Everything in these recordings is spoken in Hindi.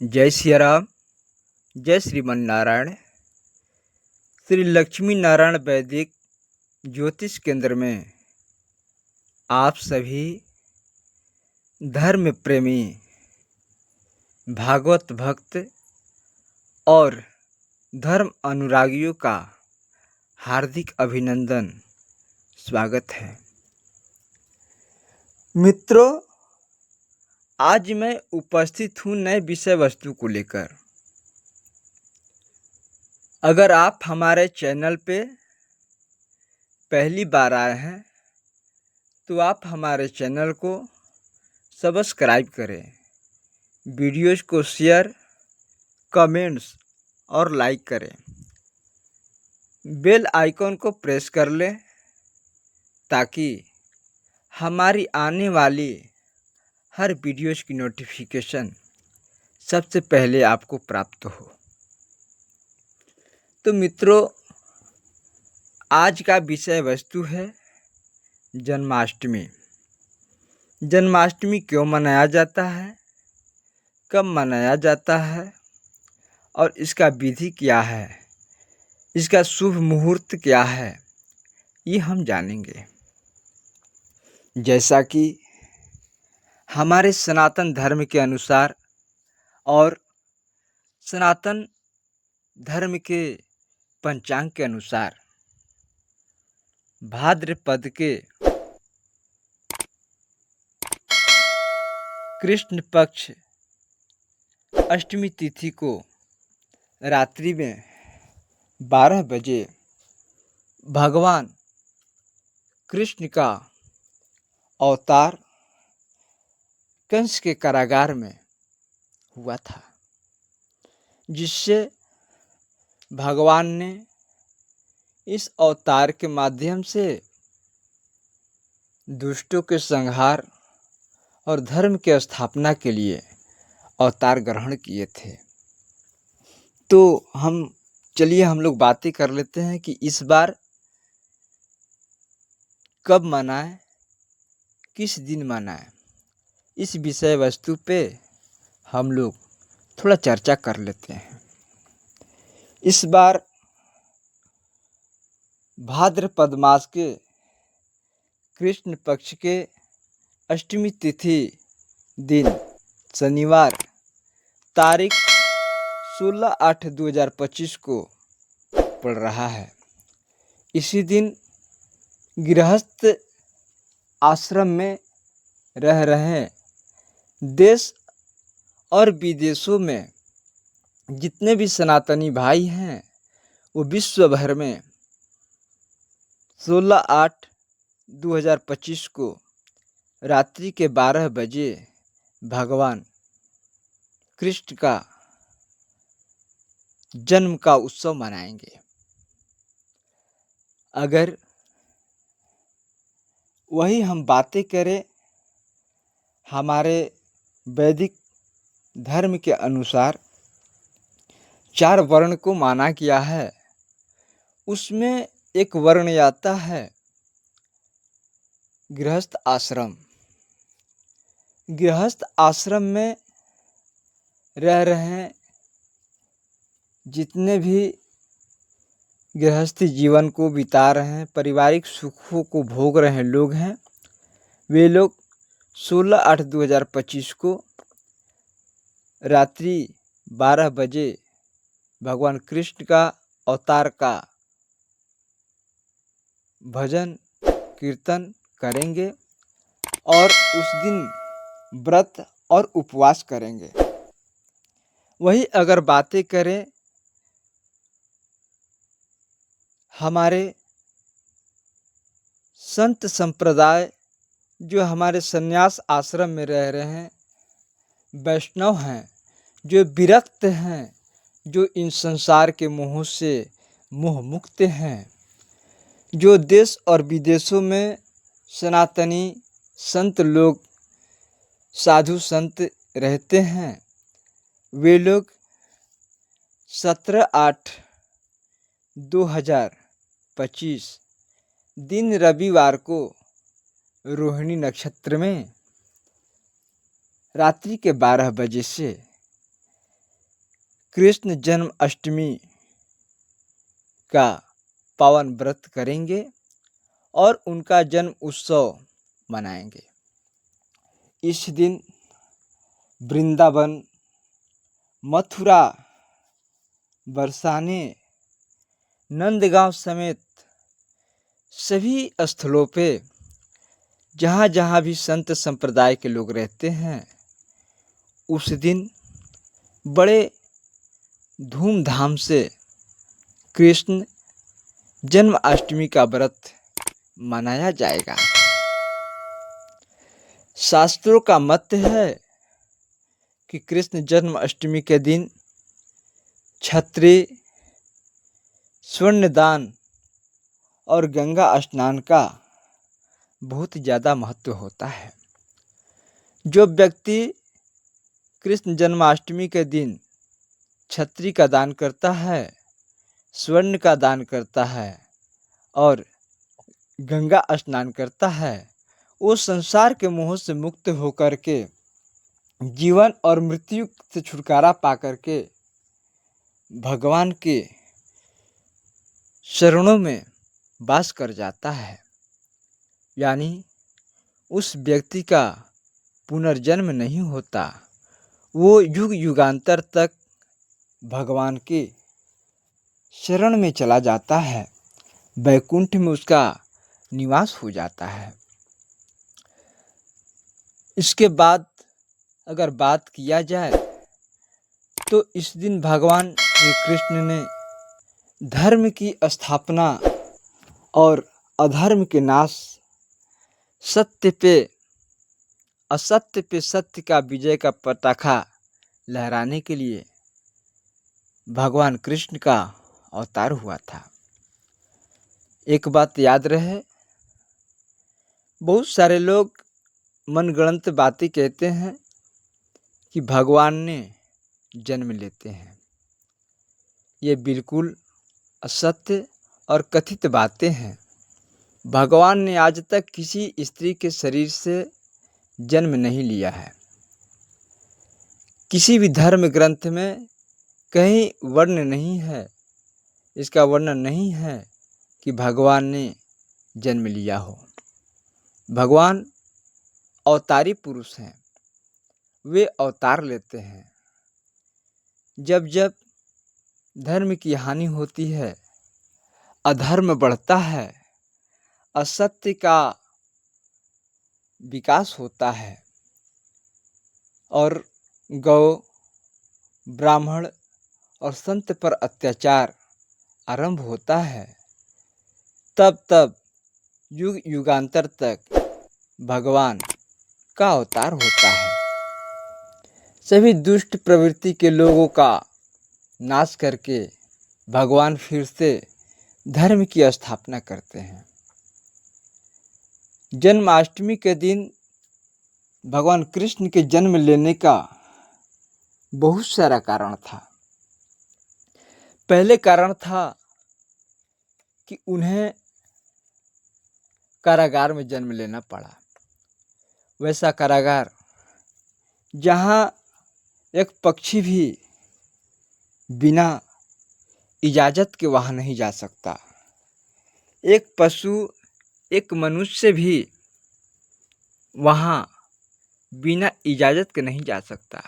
जय सिया राम। जय श्रीमन नारायण। श्री लक्ष्मी नारायण वैदिक ज्योतिष केंद्र में आप सभी धर्म प्रेमी भागवत भक्त और धर्म अनुरागियों का हार्दिक अभिनंदन, स्वागत है। मित्रों, आज मैं उपस्थित हूँ नए विषय वस्तु को लेकर। अगर आप हमारे चैनल पे पहली बार आए हैं तो आप हमारे चैनल को सब्सक्राइब करें, वीडियोज़ को शेयर, कमेंट्स और लाइक करें, बेल आइकॉन को प्रेस कर लें ताकि हमारी आने वाली हर वीडियोज़ की नोटिफिकेशन सबसे पहले आपको प्राप्त हो। तो मित्रों, आज का विषय वस्तु है जन्माष्टमी। जन्माष्टमी क्यों मनाया जाता है, कब मनाया जाता है और इसका विधि क्या है, इसका शुभ मुहूर्त क्या है, ये हम जानेंगे। जैसा कि हमारे सनातन धर्म के अनुसार और सनातन धर्म के पंचांग के अनुसार भाद्रपद के कृष्ण पक्ष अष्टमी तिथि को रात्रि में 12 बजे भगवान कृष्ण का अवतार कंस के कारागार में हुआ था, जिससे भगवान ने इस अवतार के माध्यम से दुष्टों के संहार और धर्म की स्थापना के लिए अवतार ग्रहण किए थे। तो चलिए हम लोग बातें कर लेते हैं कि इस बार कब मनाएं, किस दिन मनाएं। इस विषय वस्तु पे हम लोग थोड़ा चर्चा कर लेते हैं। इस बार भाद्रपद मास के कृष्ण पक्ष के अष्टमी तिथि दिन शनिवार तारीख 16/8/2025 को पड़ रहा है। इसी दिन गृहस्थ आश्रम में रह रहे देश और विदेशों में जितने भी सनातनी भाई हैं, वो विश्व भर में 16/8/2025 को रात्रि के 12 बजे भगवान कृष्ण का जन्म का उत्सव मनाएंगे। अगर वही हम बातें करें हमारे वैदिक धर्म के अनुसार 4 वर्ण को माना गया है। उसमें एक वर्ण आता है गृहस्थ आश्रम। गृहस्थ आश्रम में रह रहे जितने भी गृहस्थी जीवन को बिता रहे हैं, पारिवारिक सुखों को भोग रहे लोग हैं, वे लोग 16/8/2025 को रात्रि 12 बजे भगवान कृष्ण का अवतार का भजन कीर्तन करेंगे और उस दिन व्रत और उपवास करेंगे। वही अगर बातें करें हमारे संत संप्रदाय, जो हमारे संन्यास आश्रम में रह रहे हैं, वैष्णव हैं, जो विरक्त हैं, जो इन संसार के मोह से मोह मुक्त हैं, जो देश और विदेशों में सनातनी संत लोग, साधु संत रहते हैं, वे लोग 17/8/2025 दिन रविवार को रोहिणी नक्षत्र में रात्रि के 12 बजे से कृष्ण जन्माष्टमी का पावन व्रत करेंगे और उनका जन्म उत्सव मनाएंगे। इस दिन वृंदावन, मथुरा, बरसाने, नंदगांव समेत सभी स्थलों पे जहाँ जहाँ भी संत संप्रदाय के लोग रहते हैं, उस दिन बड़े धूमधाम से कृष्ण जन्माष्टमी का व्रत मनाया जाएगा। शास्त्रों का मत है कि कृष्ण जन्माष्टमी के दिन छत्री, स्वर्णदान और गंगा स्नान का बहुत ज़्यादा महत्व होता है। जो व्यक्ति कृष्ण जन्माष्टमी के दिन छत्री का दान करता है, स्वर्ण का दान करता है और गंगा स्नान करता है, वो संसार के मोह से मुक्त होकर के जीवन और मृत्यु से छुटकारा पाकर के भगवान के शरणों में वास कर जाता है। यानी उस व्यक्ति का पुनर्जन्म नहीं होता, वो युग युगांतर तक भगवान के शरण में चला जाता है, वैकुंठ में उसका निवास हो जाता है। इसके बाद अगर बात किया जाए तो इस दिन भगवान श्री कृष्ण ने धर्म की स्थापना और अधर्म के नाश, सत्य पे असत्य पे सत्य का विजय का पताका लहराने के लिए भगवान कृष्ण का अवतार हुआ था। एक बात याद रहे, बहुत सारे लोग मनगढ़ंत बातें कहते हैं कि भगवान ने जन्म लेते हैं। ये बिल्कुल असत्य और कथित बातें हैं। भगवान ने आज तक किसी स्त्री के शरीर से जन्म नहीं लिया है। किसी भी धर्म ग्रंथ में कहीं वर्ण नहीं है, इसका वर्णन नहीं है कि भगवान ने जन्म लिया हो। भगवान अवतारी पुरुष हैं, वे अवतार लेते हैं। जब जब धर्म की हानि होती है, अधर्म बढ़ता है, असत्य का विकास होता है और गौ, ब्राह्मण और संत पर अत्याचार आरंभ होता है, तब तब युग युगांतर तक भगवान का अवतार होता है। सभी दुष्ट प्रवृत्ति के लोगों का नाश करके भगवान फिर से धर्म की स्थापना करते हैं। जन्माष्टमी के दिन भगवान कृष्ण के जन्म लेने का बहुत सारा कारण था। पहले कारण था कि उन्हें कारागार में जन्म लेना पड़ा। वैसा कारागार जहाँ एक पक्षी भी बिना इजाज़त के वहाँ नहीं जा सकता, एक पशु, एक मनुष्य भी वहाँ बिना इजाज़त के नहीं जा सकता।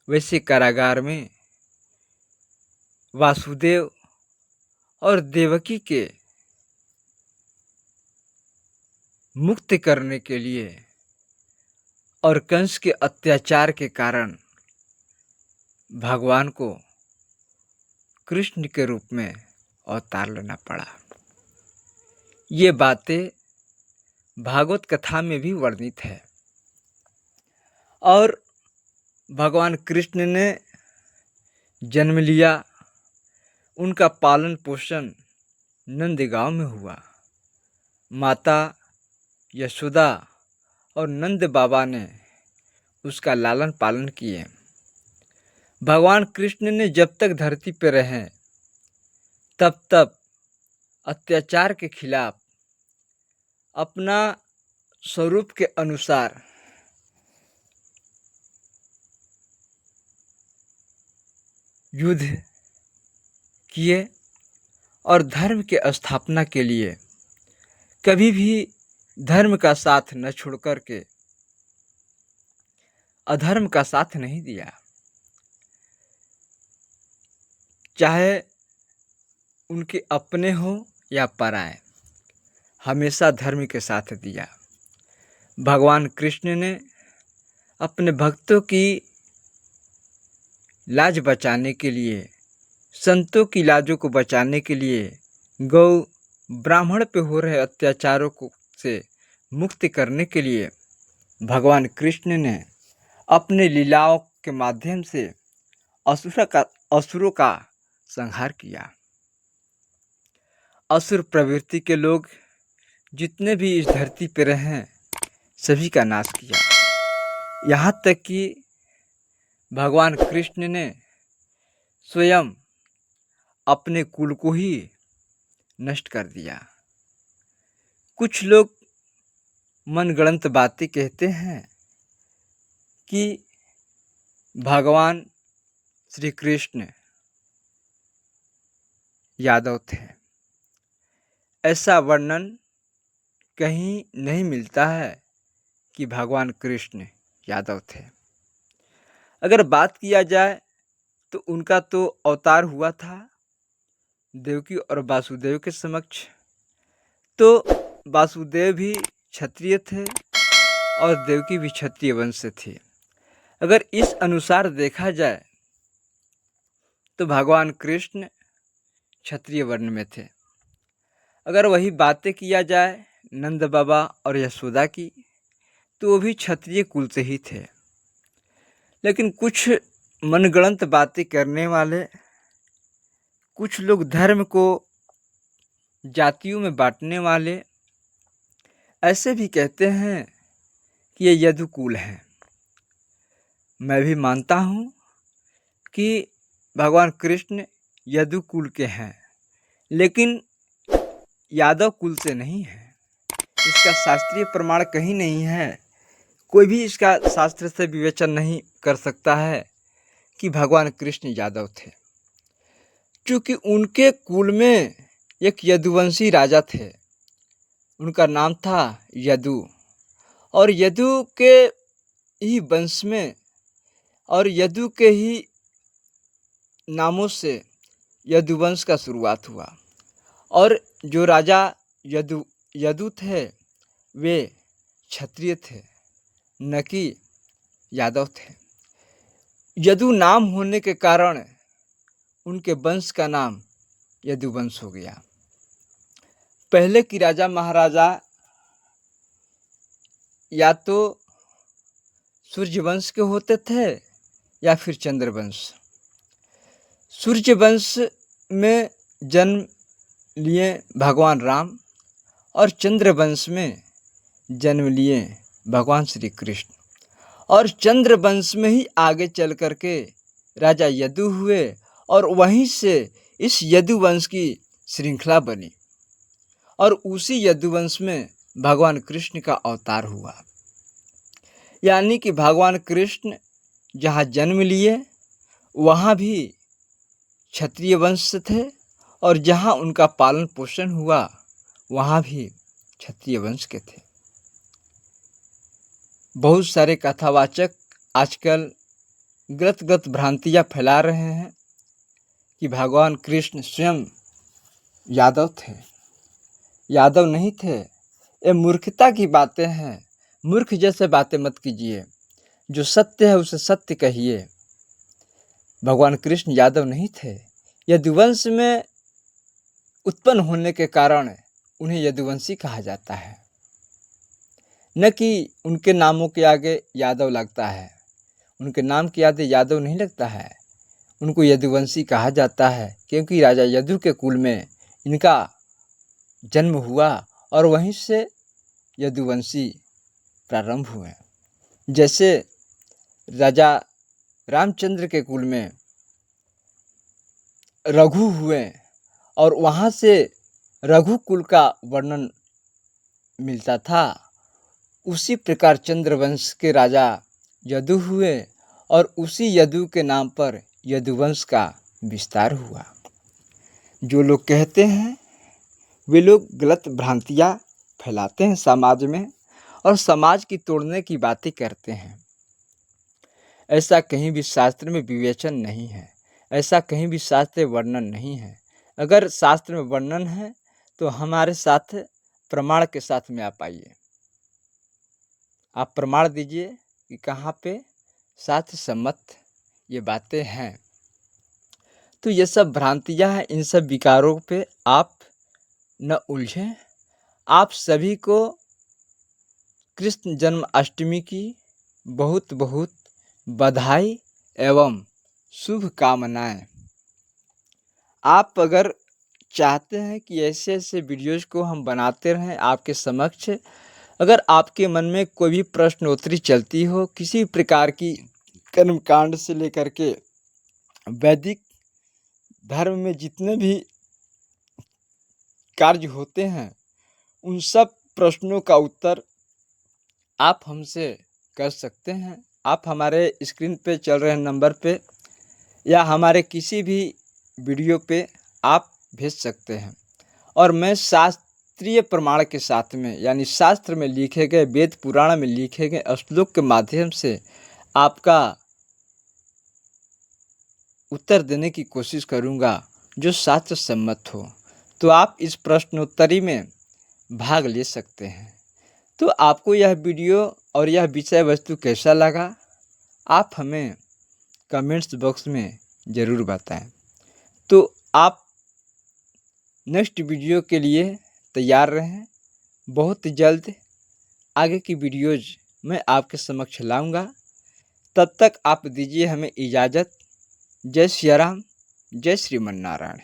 वैसे कारागार में वासुदेव और देवकी के मुक्त करने के लिए और कंस के अत्याचार के कारण भगवान को कृष्ण के रूप में अवतार लेना पड़ा। ये बातें भागवत कथा में भी वर्णित है। और भगवान कृष्ण ने जन्म लिया, उनका पालन पोषण नंदगांव में हुआ। माता यशोदा और नंद बाबा ने उसका लालन पालन किए। भगवान कृष्ण ने जब तक धरती पर रहे तब तक अत्याचार के खिलाफ अपना स्वरूप के अनुसार युद्ध किए और धर्म के स्थापना के लिए कभी भी धर्म का साथ न छोड़ कर के अधर्म का साथ नहीं दिया। चाहे उनके अपने हो या पराए, हमेशा धर्म के साथ दिया। भगवान कृष्ण ने अपने भक्तों की लाज बचाने के लिए, संतों की लाजों को बचाने के लिए, गौ ब्राह्मण पे हो रहे अत्याचारों को से मुक्ति करने के लिए भगवान कृष्ण ने अपने लीलाओं के माध्यम से असुरों का संहार किया। असुर प्रवृत्ति के लोग जितने भी इस धरती पर रहे सभी का नाश किया। यहाँ तक कि भगवान कृष्ण ने स्वयं अपने कुल को ही नष्ट कर दिया। कुछ लोग मनगढ़ंत बातें कहते हैं कि भगवान श्री कृष्ण यादव थे। ऐसा वर्णन कहीं नहीं मिलता है कि भगवान कृष्ण यादव थे। अगर बात किया जाए तो उनका तो अवतार हुआ था देवकी और वासुदेव के समक्ष। तो वासुदेव भी क्षत्रिय थे और देवकी भी क्षत्रिय वंश से थी। अगर इस अनुसार देखा जाए तो भगवान कृष्ण क्षत्रिय वर्ण में थे। अगर वही बातें किया जाए नंद बाबा और यशोदा की, तो वो भी क्षत्रिय कुल से ही थे। लेकिन कुछ मनगढ़ंत बातें करने वाले कुछ लोग धर्म को जातियों में बांटने वाले ऐसे भी कहते हैं कि ये यदुकुल हैं। मैं भी मानता हूँ कि भगवान कृष्ण यदुकुल के हैं, लेकिन यादव कुल से नहीं है। इसका शास्त्रीय प्रमाण कहीं नहीं है। कोई भी इसका शास्त्र से विवेचन नहीं कर सकता है कि भगवान कृष्ण यादव थे, क्योंकि उनके कुल में एक यदुवंशी राजा थे। उनका नाम था यदु, और यदु के ही वंश में और यदु के ही नामों से यदुवंश का शुरुआत हुआ। और जो राजा यदु थे वे क्षत्रिय थे, न कि यादव थे। यदु नाम होने के कारण उनके वंश का नाम यदुवंश हो गया। पहले की राजा महाराजा या तो सूर्यवंश के होते थे या फिर चंद्रवंश। सूर्यवंश में जन्म लिए भगवान राम और चंद्रवंश में जन्म लिए भगवान श्री कृष्ण। और चंद्रवंश में ही आगे चल करके राजा यदु हुए और वहीं से इस यदुवंश की श्रृंखला बनी और उसी यदुवंश में भगवान कृष्ण का अवतार हुआ। यानी कि भगवान कृष्ण जहाँ जन्म लिए वहाँ भी क्षत्रिय वंश से थे और जहाँ उनका पालन पोषण हुआ वहाँ भी क्षत्रिय वंश के थे। बहुत सारे कथावाचक आजकल गलत भ्रांतियाँ फैला रहे हैं कि भगवान कृष्ण स्वयं यादव थे। यादव नहीं थे। ये मूर्खता की बातें हैं। मूर्ख जैसे बातें मत कीजिए। जो सत्य है उसे सत्य कहिए। भगवान कृष्ण यादव नहीं थे। यदुवंश में उत्पन्न होने के कारण उन्हें यदुवंशी कहा जाता है, न कि उनके नामों के आगे यादव लगता है। उनके नाम के आगे यादव नहीं लगता है, उनको यदुवंशी कहा जाता है क्योंकि राजा यदु के कुल में इनका जन्म हुआ और वहीं से यदुवंशी प्रारंभ हुए। जैसे राजा रामचंद्र के कुल में रघु हुए और वहाँ से रघु कुल का वर्णन मिलता था, उसी प्रकार चंद्रवंश के राजा यदु हुए और उसी यदु के नाम पर यदुवंश का विस्तार हुआ। जो लोग कहते हैं वे लोग गलत भ्रांतियाँ फैलाते हैं समाज में और समाज की तोड़ने की बातें करते हैं। ऐसा कहीं भी शास्त्र में विवेचन नहीं है, ऐसा कहीं भी शास्त्र में वर्णन नहीं है। अगर शास्त्र में वर्णन है तो हमारे साथ प्रमाण के साथ में आप आइए, आप प्रमाण दीजिए कि कहाँ पे शास्त्र सम्मत ये बातें हैं। तो ये सब भ्रांतियाँ हैं, इन सब विकारों पे आप न उलझें। आप सभी को कृष्ण जन्माष्टमी की बहुत बहुत बधाई एवं शुभकामनाएं। आप अगर चाहते हैं कि ऐसे ऐसे वीडियोज़ को हम बनाते रहें आपके समक्ष, अगर आपके मन में कोई भी प्रश्नोत्तरी चलती हो किसी प्रकार की कर्मकांड से लेकर के वैदिक धर्म में जितने भी कार्य होते हैं उन सब प्रश्नों का उत्तर आप हमसे कर सकते हैं। आप हमारे स्क्रीन पे चल रहे नंबर पे या हमारे किसी भी वीडियो पे आप भेज सकते हैं और मैं शास्त्रीय प्रमाण के साथ में यानी शास्त्र में लिखे गए, वेद पुराण में लिखे गए श्लोक के माध्यम से आपका उत्तर देने की कोशिश करूंगा जो शास्त्र सम्मत हो। तो आप इस प्रश्नोत्तरी में भाग ले सकते हैं। तो आपको यह वीडियो और यह विषय वस्तु कैसा लगा आप हमें कमेंट्स बॉक्स में ज़रूर बताएं। तो आप नेक्स्ट वीडियो के लिए तैयार रहें। बहुत जल्द आगे की वीडियोज़ मैं आपके समक्ष लाऊंगा। तब तक आप दीजिए हमें इजाज़त। जय सिया राम, जय श्रीमन नारायण।